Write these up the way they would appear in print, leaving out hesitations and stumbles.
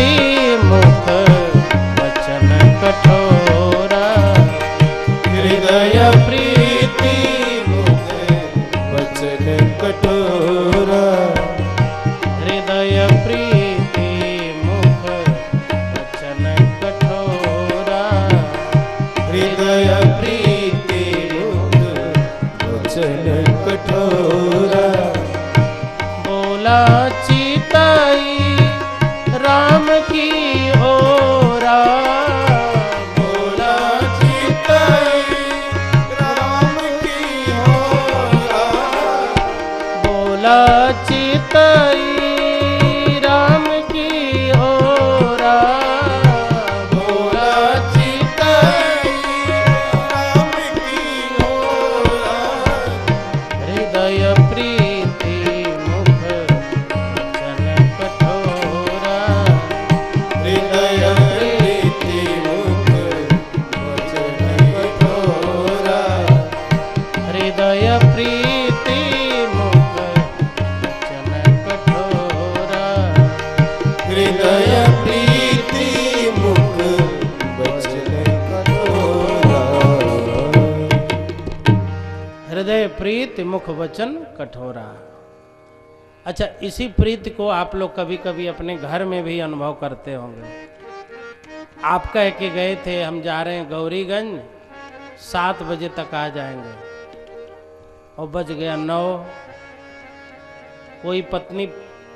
प्रीति मुख वचन कठोरा, हृदय प्रीति मुख वचन कठोरा, हृदय प्रीति मुख वचन कठोरा, हृदय प्रीति मुख वचन कठोरा। बोला चिताई राम की ओरा, बोला चिताई राम की ओरा, बोला चिताई राम की ओरा, बोला चिताई राम की ओरा, हृदय प्रीति मुख वचन कठोरा, हृदय प्रीति मुख वचन कठोरा, हृदय प्रीति मुख वचन कठोरा, हृदय प्रीति मुख वचन कठोरा। हृदय प्रीति मुख वचन कठोरा। अच्छा, इसी प्रीति को आप लोग कभी कभी अपने घर में भी अनुभव करते होंगे। आप कह के गए थे हम जा रहे हैं गौरीगंज, 7 बजे तक आ जाएंगे, और बज गया 9। कोई पत्नी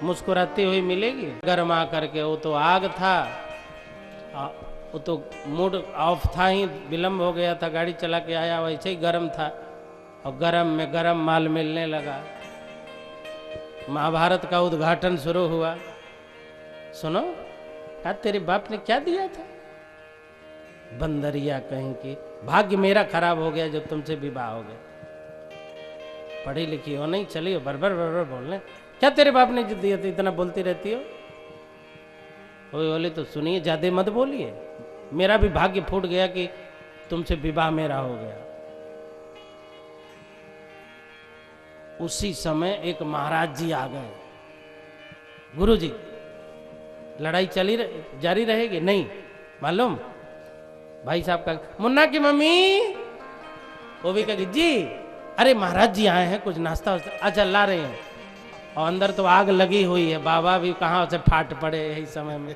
मुस्कुराती हुई मिलेगी गर्मा करके? वो तो आग था, वो तो मूड ऑफ था ही, विलम्ब हो गया था, गाड़ी चला के आया वैसे ही गर्म था, और गर्म में गर्म माल मिलने लगा। महाभारत का उद्घाटन शुरू हुआ। सुनो, क्या तेरे बाप ने क्या दिया था? बंदरिया कहीं की, भाग्य मेरा खराब हो गया जब तुमसे विवाह हो गया। पढ़ी लिखी हो नहीं, चलिए बरबर बरबर बोलने। क्या तेरे बाप ने जो दिया था? इतना बोलती रहती हो। कोई बोले तो सुनिए, ज्यादा मत बोलिए। मेरा भी भाग्य फूट गया कि तुमसे विवाह मेरा हो गया। उसी समय एक महाराज जी आ गए। गुरुजी, लड़ाई जारी रहेगी? नहीं मालूम। भाई साहब का मुन्ना की मम्मी, वो भी कहेगी जी, अरे महाराज जी आए हैं, कुछ नाश्ता वास्ता। अच्छा, ला रहे हैं। और अंदर तो आग लगी हुई है, बाबा भी कहाँ से फाट पड़े यही समय में।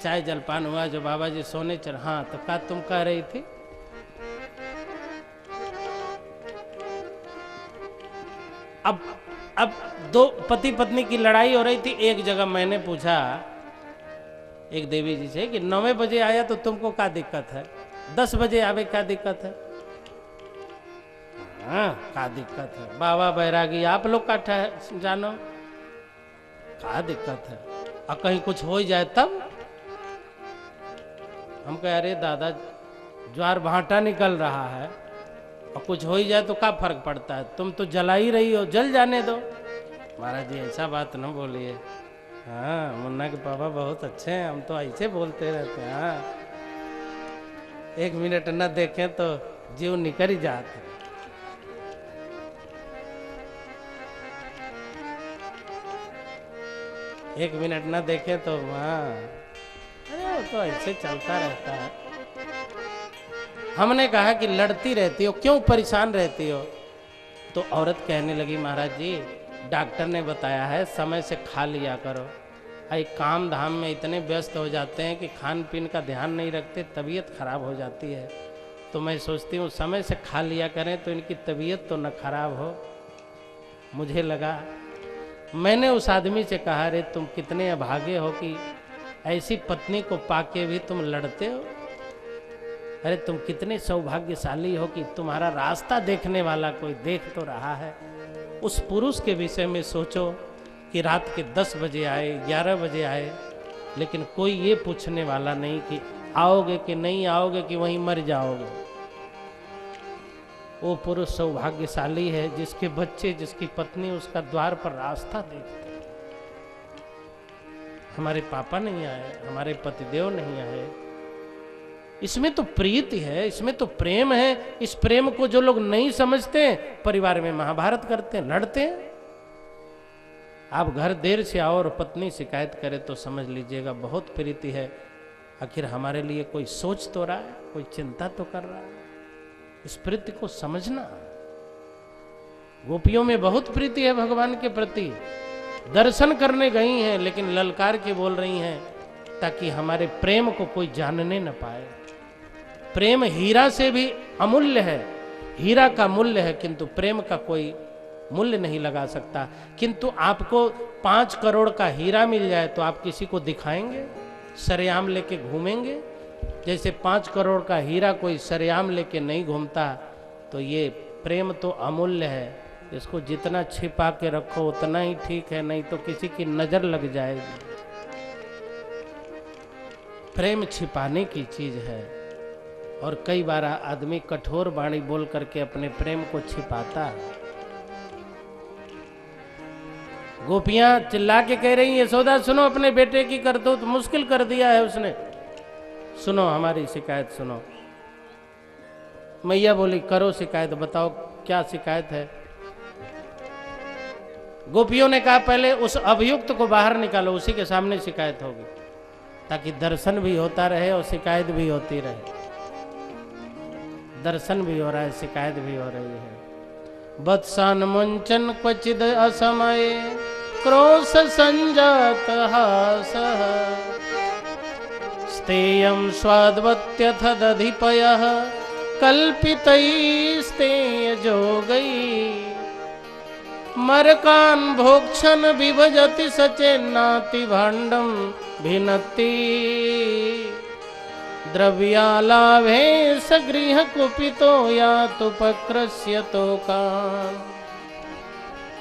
चाय जलपान हुआ, जो बाबा जी सोने चल। हाँ, तो क्या तुम कह रही थी? अब दो पति पत्नी की लड़ाई हो रही थी। एक जगह मैंने पूछा एक देवी जी से कि 9 बजे आया तो तुमको क्या दिक्कत है, 10 बजे आवे क्या दिक्कत है? हाँ, क्या दिक्कत है? बाबा बैरागी आप लोग का जानो, क्या दिक्कत है? और कहीं कुछ हो जाए तब? हम कह अरे दादा, ज्वार भाटा निकल रहा है, और कुछ हो ही जाए तो क्या फर्क पड़ता है? तुम तो जला ही रही हो, जल जाने दो। महाराज जी ऐसा बात न बोलिए। हाँ, मुन्ना के पापा बहुत अच्छे हैं, हम तो ऐसे बोलते रहते हैं। हाँ, 1 मिनट न देखें तो जीव निकल ही जाते। एक मिनट न देखें तो हाँ, अरे वो तो ऐसे चलता रहता है। हमने कहा कि लड़ती रहती हो, क्यों परेशान रहती हो? तो औरत कहने लगी, महाराज जी डॉक्टर ने बताया है समय से खा लिया करो। भाई काम धाम में इतने व्यस्त हो जाते हैं कि खान पीन का ध्यान नहीं रखते, तबीयत खराब हो जाती है। तो मैं सोचती हूँ समय से खा लिया करें तो इनकी तबीयत तो न खराब हो। मुझे लगा, मैंने उस आदमी से कहा, अरे तुम कितने अभागे हो कि ऐसी पत्नी को पाके भी तुम लड़ते हो। अरे तुम कितने सौभाग्यशाली हो कि तुम्हारा रास्ता देखने वाला कोई देख तो रहा है। उस पुरुष के विषय में सोचो कि रात के 10 बजे आए, 11 बजे आए, लेकिन कोई ये पूछने वाला नहीं कि आओगे कि नहीं आओगे, कि वहीं मर जाओगे। वो पुरुष सौभाग्यशाली है जिसके बच्चे, जिसकी पत्नी उसका द्वार पर रास्ता देखते। हमारे पापा नहीं आए, हमारे पतिदेव नहीं आए। इसमें तो प्रीति है, इसमें तो प्रेम है। इस प्रेम को जो लोग नहीं समझते, परिवार में महाभारत करते हैं, लड़ते हैं। आप घर देर से आओ और पत्नी शिकायत करे तो समझ लीजिएगा बहुत प्रीति है। आखिर हमारे लिए कोई सोच तो रहा है, कोई चिंता तो कर रहा है। इस प्रीति को समझना। गोपियों में बहुत प्रीति है भगवान के प्रति। दर्शन करने गई हैं लेकिन ललकार के बोल रही हैं ताकि हमारे प्रेम को कोई जानने न पाए। प्रेम हीरा से भी अमूल्य है, हीरा का मूल्य है किंतु प्रेम का कोई मूल्य नहीं लगा सकता। किंतु आपको 5 करोड़ का हीरा मिल जाए तो आप किसी को दिखाएंगे, सरेआम लेके घूमेंगे? जैसे 5 करोड़ का हीरा कोई सरेआम लेके नहीं घूमता, तो ये प्रेम तो अमूल्य है। इसको जितना छिपा के रखो उतना ही ठीक है, नहीं तो किसी की नजर लग जाएगी। प्रेम छिपाने की चीज है और कई बार आदमी कठोर वाणी बोल करके अपने प्रेम को छिपाता है। गोपियां चिल्ला के कह रही हैं, यशोदा सुनो, अपने बेटे की करतूत मुश्किल कर दिया है उसने, सुनो हमारी शिकायत सुनो। मैया बोली, करो शिकायत, बताओ क्या शिकायत है। गोपियों ने कहा, पहले उस अभियुक्त को बाहर निकालो, उसी के सामने शिकायत होगी, ताकि दर्शन भी होता रहे और शिकायत भी होती रहे। दर्शन भी हो रहा है, शिकायत भी हो रही है। वत्सान मुंचन क्वचिद असमय क्रोश संजात हासः स्तेयं स्वाद्वत्यथ दधिपयः कल्पितैस्तेय जोगैः मरकान् भोक्षन् विभजति सचेन्नाति भाण्डं भिन्नति द्रव्यालाभे सगृह कुपितो यातुपक्रस्यतो कान्।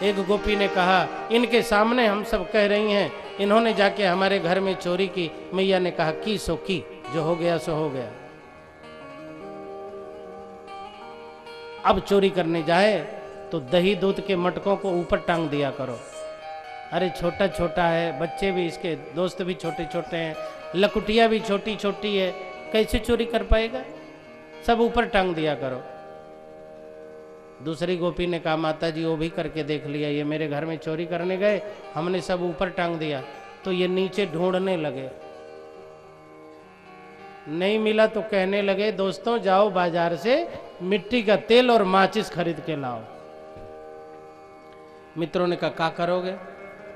एक गोपी ने कहा, इनके सामने हम सब कह रही हैं, इन्होंने जाके हमारे घर में चोरी की। मैया ने कहा, की सो की, जो हो गया सो हो गया। अब चोरी करने जाए तो दही दूध के मटकों को ऊपर टांग दिया करो। अरे छोटा छोटा है, बच्चे भी, इसके दोस्त भी छोटे छोटे हैं, लकुटिया भी छोटी छोटी है, कैसे चोरी कर पाएगा? सब ऊपर टांग दिया करो। दूसरी गोपी ने कहा, माता जी वो भी करके देख लिया, ये मेरे घर में चोरी करने गए, हमने सब ऊपर टांग दिया, तो ये नीचे ढूंढने लगे, नहीं मिला तो कहने लगे, दोस्तों जाओ बाजार से मिट्टी का तेल और माचिस खरीद के लाओ। मित्रों ने कहा, क्या करोगे?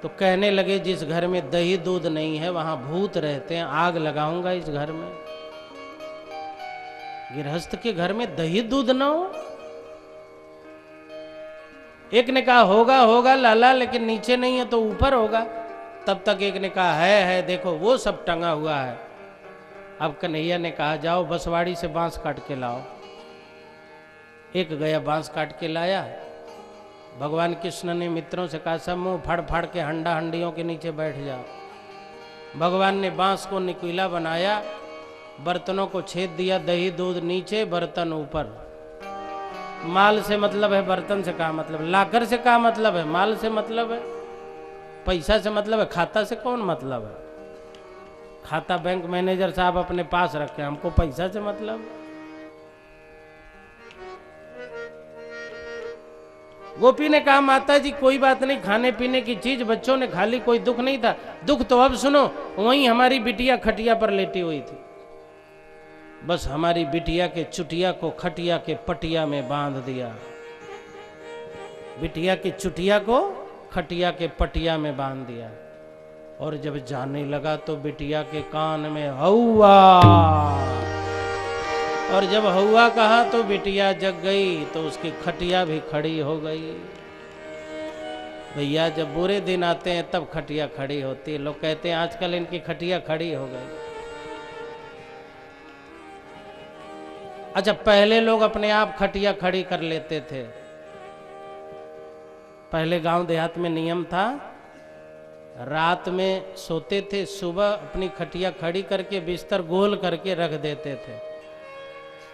तो कहने लगे, जिस घर में दही दूध नहीं है वहां भूत रहते हैं, आग लगाऊंगा इस घर में। गृहस्थ के घर में दही दूध ना हो? एक ने कहा, होगा होगा लाला, लेकिन नीचे नहीं है तो ऊपर होगा। तब तक एक ने कहा, है देखो वो सब टंगा हुआ है। अब कन्हैया ने कहा, जाओ बसवाड़ी से बांस काट के लाओ। एक गया बांस काट के लाया। भगवान कृष्ण ने मित्रों से कहा, सब मुंह फाड़ फाड़ के हंडा हंडियों के नीचे बैठ जाओ। भगवान ने बांस को निकीला बनाया, बर्तनों को छेद दिया, दही दूध नीचे, बर्तन ऊपर। माल से मतलब है, बर्तन से क्या मतलब, लाकर से क्या मतलब है, माल से मतलब है, पैसा से मतलब है, खाता से कौन मतलब है? खाता बैंक मैनेजर साहब अपने पास रखे, हमको पैसा से मतलब। गोपी ने कहा, माता जी कोई बात नहीं, खाने पीने की चीज बच्चों ने खा ली, कोई दुख नहीं था। दुख तो अब सुनो, वहीं हमारी बिटिया खटिया पर लेटी हुई थी, बस हमारी बिटिया के चुटिया को खटिया के पटिया में बांध दिया। बिटिया की चुटिया को खटिया के पटिया में बांध दिया, और जब जाने लगा तो बिटिया के कान में हौवा, और जब हौवा कहा तो बिटिया जग गई, तो उसकी खटिया भी खड़ी हो गई। भैया जब बुरे दिन आते हैं तब खटिया खड़ी होती है। लोग कहते हैं आजकल इनकी खटिया खड़ी हो गई। अच्छा, पहले लोग अपने आप खटिया खड़ी कर लेते थे। पहले गांव देहात में नियम था, रात में सोते थे, सुबह अपनी खटिया खड़ी करके बिस्तर गोल करके रख देते थे।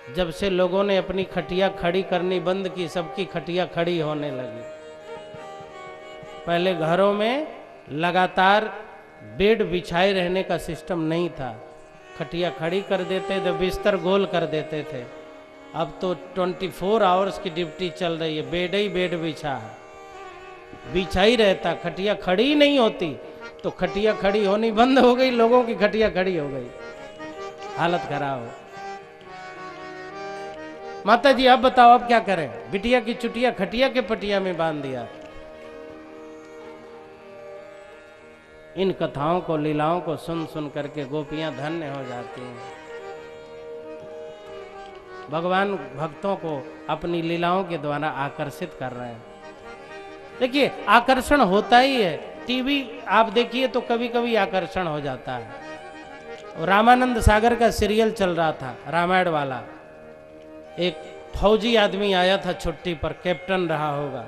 जब से लोगों ने अपनी खटिया खड़ी करनी बंद की, सबकी खटिया खड़ी होने लगी। पहले घरों में लगातार बेड बिछाए रहने का सिस्टम नहीं था, खटिया खड़ी कर देते थे, बिस्तर गोल कर देते थे। अब तो 24 आवर्स की ड्यूटी चल रही है, बेड ही बेड बिछा है। बिछा ही रहता, खटिया खड़ी ही नहीं होती। तो खटिया खड़ी होनी बंद हो गई, लोगों की खटिया खड़ी हो गई, हालत खराब हो। माता जी अब बताओ अब क्या करें? बिटिया की चुटिया खटिया के पटिया में बांध दिया। इन कथाओं को, लीलाओं को सुन सुन करके गोपियां धन्य हो जाती हैं। भगवान भक्तों को अपनी लीलाओं के द्वारा आकर्षित कर रहे हैं। देखिए आकर्षण होता ही है, टीवी आप देखिए तो कभी कभी आकर्षण हो जाता है। रामानंद सागर का सीरियल चल रहा था, रामायण वाला। एक फौजी आदमी आया था छुट्टी पर, कैप्टन रहा होगा।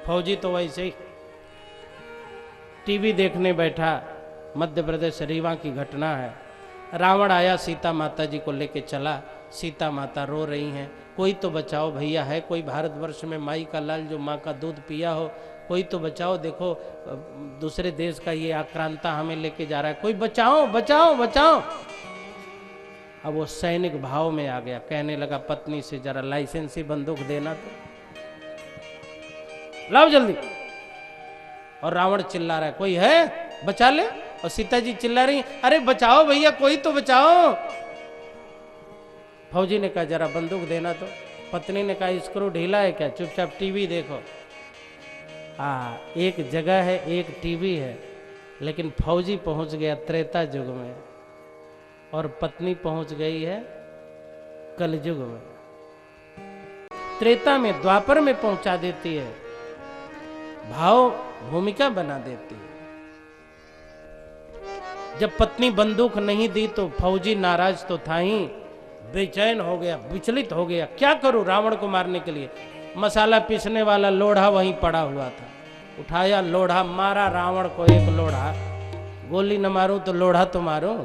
फौजी तो वैसे ही टीवी देखने बैठा, मध्य प्रदेश रीवा की घटना है। रावण आया, सीता माता जी को लेके चला। सीता माता रो रही हैं, कोई तो बचाओ भैया, है कोई भारतवर्ष में माई का लाल जो माँ का दूध पिया हो? कोई तो बचाओ, देखो दूसरे देश का ये आक्रांता हमें लेके जा रहा है, कोई बचाओ बचाओ बचाओ। अब वो सैनिक भाव में आ गया, कहने लगा पत्नी से, जरा लाइसेंसी बंदूक देना तो, लाओ जल्दी। और रावण चिल्ला रहा है, कोई है बचा ले। और सीता जी चिल्ला रही, अरे बचाओ भैया, कोई तो बचाओ। फौजी ने कहा जरा बंदूक देना तो। पत्नी ने कहा स्क्रू ढीला है क्या, चुपचाप टीवी देखो। एक जगह है, एक टीवी है, लेकिन फौजी पहुंच गया त्रेता युग में और पत्नी पहुंच गई है कलयुग में। त्रेता में, द्वापर में पहुंचा देती है, भाव भूमिका बना देती है। जब पत्नी बंदूक नहीं दी तो फौजी नाराज तो था ही, बेचैन हो गया, विचलित हो गया, क्या करूं रावण को मारने के लिए। मसाला पीसने वाला लोढ़ा वहीं पड़ा हुआ था, उठाया लोढ़ा, मारा रावण को एक लोढ़ा। गोली न मारूं तो लोढ़ा तो मारूं।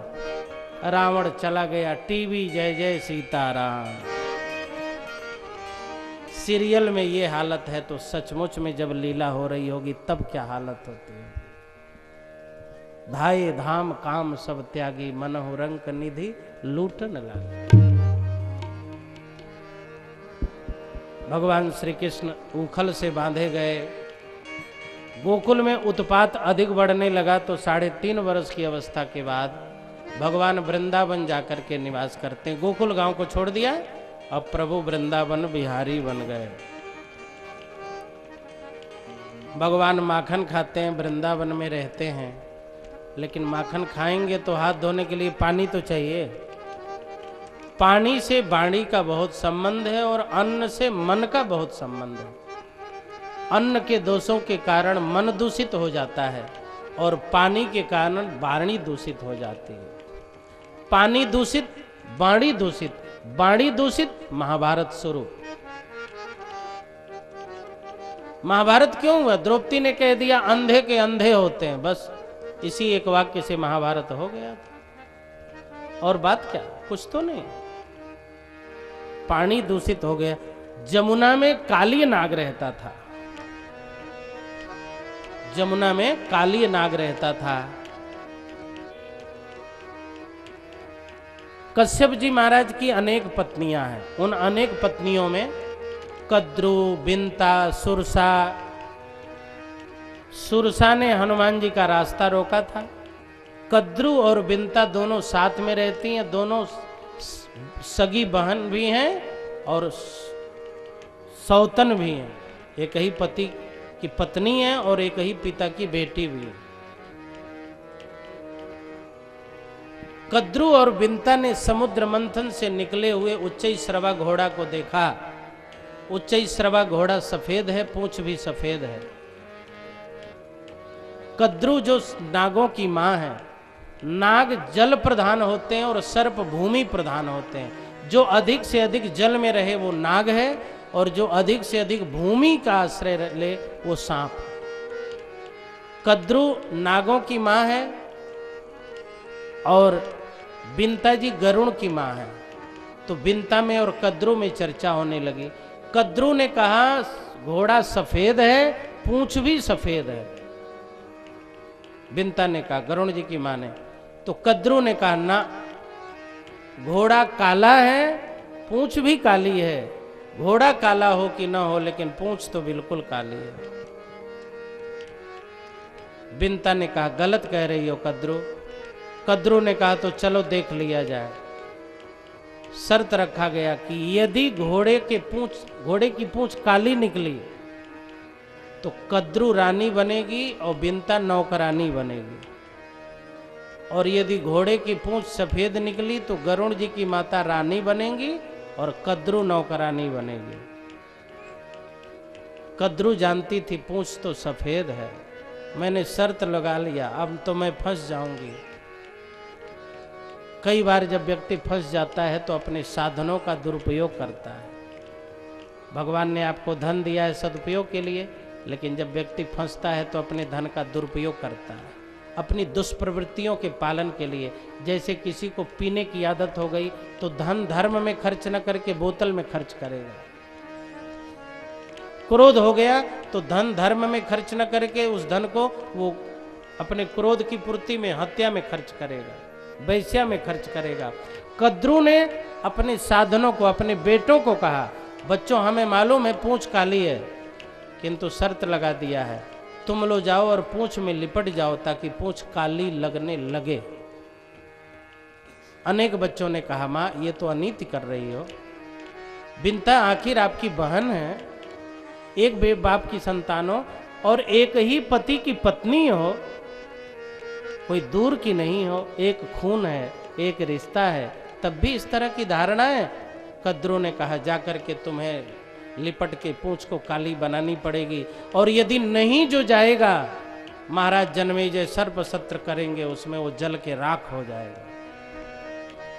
रावण चला गया। टीवी जय जय सीताराम। सीरियल में ये हालत है तो सचमुच में जब लीला हो रही होगी तब क्या हालत होती है। धाये धाम काम सब त्यागी, मनहु रंक निधि लूटन लागे। भगवान श्री कृष्ण उखल से बांधे गए। गोकुल में उत्पात अधिक बढ़ने लगा तो 3.5 वर्ष की अवस्था के बाद भगवान वृंदावन जाकर के निवास करते हैं। गोकुल गांव को छोड़ दिया, अब प्रभु वृंदावन बिहारी बन गए। भगवान माखन खाते हैं, वृंदावन में रहते हैं, लेकिन माखन खाएंगे तो हाथ धोने के लिए पानी तो चाहिए। पानी से वाणी का बहुत संबंध है और अन्न से मन का बहुत संबंध है। अन्न के दोषों के कारण मन दूषित हो जाता है और पानी के कारण वाणी दूषित हो जाती है। पानी दूषित, वाणी दूषित, वाणी दूषित, महाभारत शुरू। महाभारत क्यों हुआ? द्रौपदी ने कह दिया अंधे के अंधे होते हैं, बस इसी एक वाक्य से महाभारत हो गया। और बात क्या, कुछ तो नहीं। पानी दूषित हो गया। जमुना में काली नाग रहता था, जमुना में काली नाग रहता था। कश्यप जी महाराज की अनेक पत्नियां हैं। उन अनेक पत्नियों में कद्रू, बिंता, सुरसा। सुरसा ने हनुमान जी का रास्ता रोका था। कद्रू और बिंता दोनों साथ में रहती हैं, दोनों सगी बहन भी हैं और सौतन भी हैं। एक ही पति की पत्नी है और एक ही पिता की बेटी भी है। कद्रू और बिंता ने समुद्र मंथन से निकले हुए उच्चैश्रवा घोड़ा को देखा। उच्चैश्रवा घोड़ा सफेद है, पूंछ भी सफेद है। कद्रू जो नागों की मां है, नाग जल प्रधान होते हैं और सर्प भूमि प्रधान होते हैं। जो अधिक से अधिक जल में रहे वो नाग है और जो अधिक से अधिक भूमि का आश्रय ले वो सांप। कद्रू नागों की मां है और बिंता जी गरुण की मां है। तो बिंता में और कद्रू में चर्चा होने लगी। कद्रू ने कहा घोड़ा सफेद है, पूंछ भी सफेद है। बिंता ने कहा, गरुण जी की मां ने। तो कद्रू ने कहा ना, घोड़ा काला है, पूंछ भी काली है। घोड़ा काला हो कि ना हो लेकिन पूंछ तो बिल्कुल काली है। बिनता ने कहा गलत कह रही हो कद्रू। कद्रू ने कहा तो चलो देख लिया जाए। शर्त रखा गया कि यदि घोड़े की पूंछ काली निकली तो कद्रू रानी बनेगी और बिनता नौकरानी बनेगी, और यदि घोड़े की पूंछ सफेद निकली तो गरुण जी की माता रानी बनेगी और कद्रू नौकरानी बनेगी। कद्रू जानती थी पूंछ तो सफेद है, मैंने शर्त लगा लिया, अब तो मैं फंस जाऊंगी। कई बार जब व्यक्ति फंस जाता है तो अपने साधनों का दुरुपयोग करता है। भगवान ने आपको धन दिया है सदुपयोग के लिए, लेकिन जब व्यक्ति फंसता है तो अपने धन का दुरुपयोग करता है अपनी दुष्प्रवृत्तियों के पालन के लिए। जैसे किसी को पीने की आदत हो गई तो धन धर्म में खर्च न करके बोतल में खर्च करेगा। क्रोध हो गया तो धन धर्म में खर्च न करके उस धन को वो अपने क्रोध की पूर्ति में हत्या में खर्च करेगा, वैश्या में खर्च करेगा। कद्रू ने अपने साधनों को, अपने बेटों को कहा बच्चों हमें मालूम है पूंछ काली है, किंतु शर्त लगा दिया है तुम लो जाओ और पूंछ में लिपट जाओ ताकि पूंछ काली लगने लगे। अनेक बच्चों ने कहा माँ ये तो अनीति कर रही हो, बिनता आखिर आपकी बहन है, एक बाप की संतान हो और एक ही पति की पत्नी हो, कोई दूर की नहीं हो, एक खून है, एक रिश्ता है, तब भी इस तरह की धारणा है। कद्रू ने कहा जाकर के तुम्हें लिपट के पूंछ को काली बनानी पड़ेगी, और यदि नहीं जो जाएगा महाराज जन्मेजय सर्प सत्र करेंगे, उसमें वो जल के राख हो जाएगा।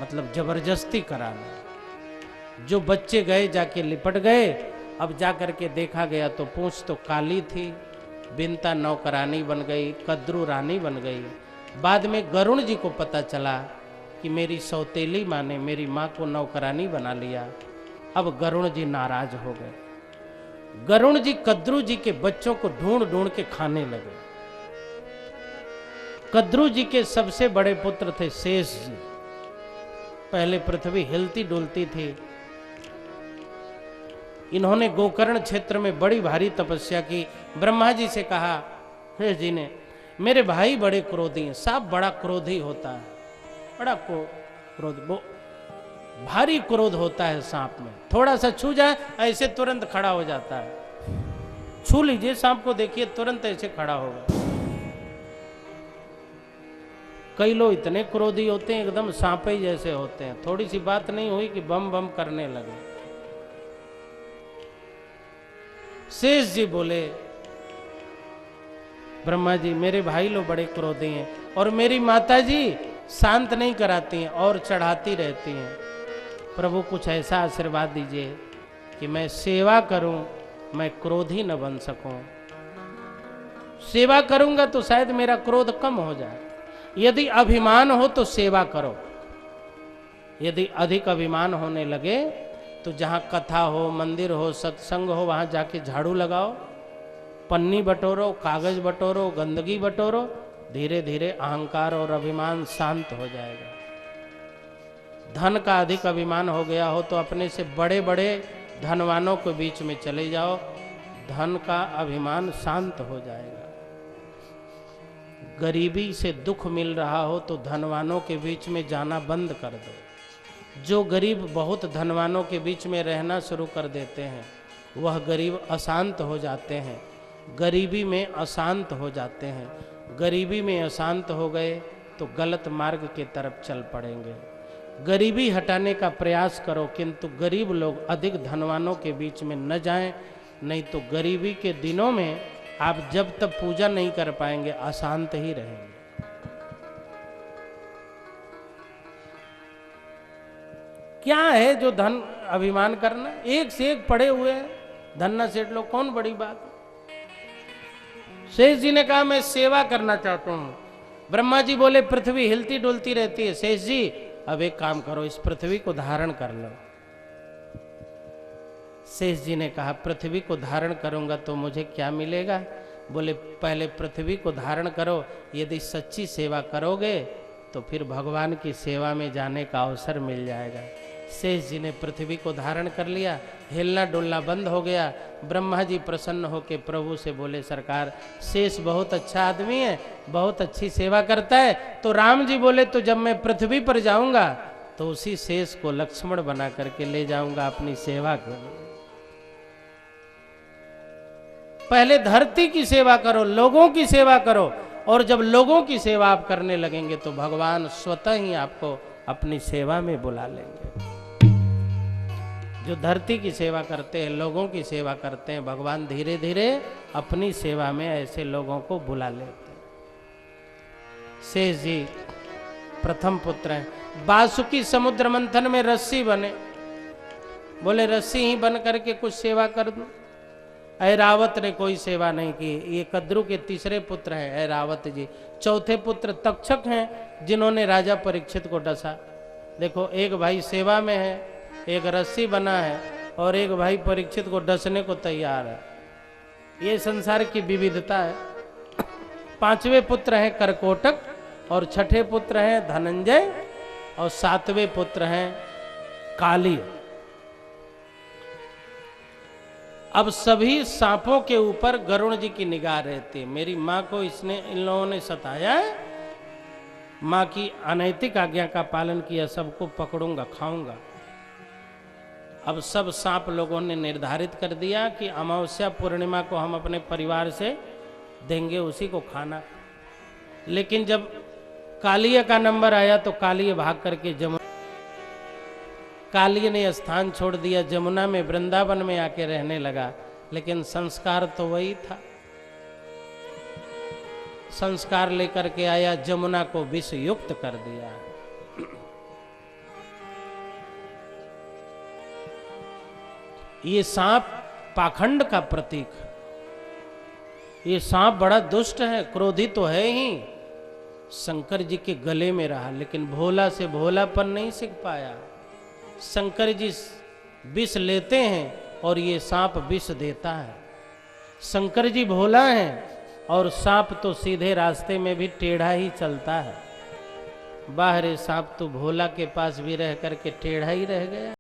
मतलब जबरदस्ती कराना। जो बच्चे गए जाके लिपट गए। अब जाकर के देखा गया तो पूंछ तो काली थी, बिनता नौकरानी बन गई, कद्रू रानी बन गई। बाद में गरुण जी को पता चला कि मेरी सौतेली माँ ने मेरी माँ को नौकरानी बना लिया। अब गरुण जी नाराज हो गए। गरुण जी कद्रू जी के बच्चों को ढूंढ ढूंढ के खाने लगे। कद्रू जी के सबसे बड़े पुत्र थे शेष जी। पहले पृथ्वी हिलती डुलती थी। इन्होंने गोकर्ण क्षेत्र में बड़ी भारी तपस्या की। ब्रह्मा जी से कहा, शेष जी ने मेरे भाई बड़े क्रोधी हैं, सांप बड़ा क्रोधी होता है, बड़ा क्रोध भारी क्रोध होता है सांप में, थोड़ा सा छू जाए ऐसे तुरंत खड़ा हो जाता है। छू लीजिए सांप को, देखिए तुरंत ऐसे खड़ा होगा। कई लोग इतने क्रोधी होते हैं एकदम सांप ही जैसे होते हैं, थोड़ी सी बात नहीं हुई कि बम बम करने लगे। शेष जी बोले ब्रह्मा जी मेरे भाई लोग बड़े क्रोधी हैं और मेरी माता जी शांत नहीं कराती हैं और चढ़ाती रहती हैं। प्रभु कुछ ऐसा आशीर्वाद दीजिए कि मैं सेवा करूं, मैं क्रोधी न बन सकूं। सेवा करूंगा तो शायद मेरा क्रोध कम हो जाए। यदि अभिमान हो तो सेवा करो, यदि अधिक अभिमान होने लगे तो जहाँ कथा हो, मंदिर हो, सत्संग हो, वहाँ जाके झाड़ू लगाओ, पन्नी बटोरो, कागज बटोरो, गंदगी बटोरो, धीरे धीरे अहंकार और अभिमान शांत हो जाएगा। धन का अधिक अभिमान हो गया हो तो अपने से बड़े बड़े धनवानों के बीच में चले जाओ, धन का अभिमान शांत हो जाएगा। गरीबी से दुख मिल रहा हो तो धनवानों के बीच में जाना बंद कर दो। जो गरीब बहुत धनवानों के बीच में रहना शुरू कर देते हैं वह गरीब अशांत हो जाते हैं, गरीबी में अशांत हो जाते हैं। गरीबी में अशांत हो गए तो गलत मार्ग के तरफ चल पड़ेंगे। गरीबी हटाने का प्रयास करो, किंतु गरीब लोग अधिक धनवानों के बीच में न जाएं, नहीं तो गरीबी के दिनों में आप जब तक पूजा नहीं कर पाएंगे अशांत ही रहेंगे। क्या है जो धन अभिमान करना? एक से एक पड़े हुए हैं धन्ना सेठ लोग, कौन बड़ी बात? शेष जी ने कहा मैं सेवा करना चाहता हूं। ब्रह्मा जी बोले पृथ्वी हिलती डुलती रहती है, शेष जी अब एक काम करो, इस पृथ्वी को धारण कर लो। शेष जी ने कहा पृथ्वी को धारण करूंगा तो मुझे क्या मिलेगा? बोले पहले पृथ्वी को धारण करो, यदि सच्ची सेवा करोगे तो फिर भगवान की सेवा में जाने का अवसर मिल जाएगा। शेष जी ने पृथ्वी को धारण कर लिया, हिलना डुलना बंद हो गया। ब्रह्मा जी प्रसन्न होकर प्रभु से बोले, सरकार शेष बहुत अच्छा आदमी है, बहुत अच्छी सेवा करता है। तो राम जी बोले, तो जब मैं पृथ्वी पर जाऊंगा तो उसी शेष को लक्ष्मण बना करके ले जाऊंगा अपनी सेवा के लिए। पहले धरती की सेवा करो, लोगों की सेवा करो, और जब लोगों की सेवा आप करने लगेंगे तो भगवान स्वतः ही आपको अपनी सेवा में बुला लेंगे। जो धरती की सेवा करते हैं, लोगों की सेवा करते हैं, भगवान धीरे धीरे अपनी सेवा में ऐसे लोगों को बुला लेते हैं। शेष जी प्रथम पुत्र हैं। वासुकी समुद्र मंथन में रस्सी बने, बोले रस्सी ही बन करके कुछ सेवा कर दूं। ऐरावत ने कोई सेवा नहीं की। ये कद्रु के तीसरे पुत्र हैं ऐरावत जी। चौथे पुत्र तक्षक हैं, जिन्होंने राजा परीक्षित को डसा। देखो, एक भाई सेवा में है, एक रस्सी बना है, और एक भाई परीक्षित को डसने को तैयार है। ये संसार की विविधता है। पांचवें पुत्र हैं करकोटक, और छठे पुत्र हैं धनंजय, और सातवें पुत्र हैं काली। अब सभी सांपों के ऊपर गरुण जी की निगाह रहती है। मेरी माँ को इन लोगों ने सताया है, माँ की अनैतिक आज्ञा का पालन किया, सबको पकड़ूंगा, खाऊंगा। अब सब सांप लोगों ने निर्धारित कर दिया कि अमावस्या पूर्णिमा को हम अपने परिवार से देंगे उसी को खाना। लेकिन जब कालिया का नंबर आया तो कालिया भाग करके कालिया ने स्थान छोड़ दिया, जमुना में वृंदावन में आके रहने लगा। लेकिन संस्कार तो वही था। संस्कार लेकर के आया, जमुना को विष युक्त कर दिया। ये सांप पाखंड का प्रतीक। ये सांप बड़ा दुष्ट है, क्रोधी तो है ही। शंकर जी के गले में रहा, लेकिन भोला से भोलापन नहीं सीख पाया। शंकर जी विष लेते हैं और ये सांप विष देता है। शंकर जी भोला है और सांप तो सीधे रास्ते में भी टेढ़ा ही चलता है। बाहरे सांप तो भोला के पास भी रह करके टेढ़ा ही रह गया।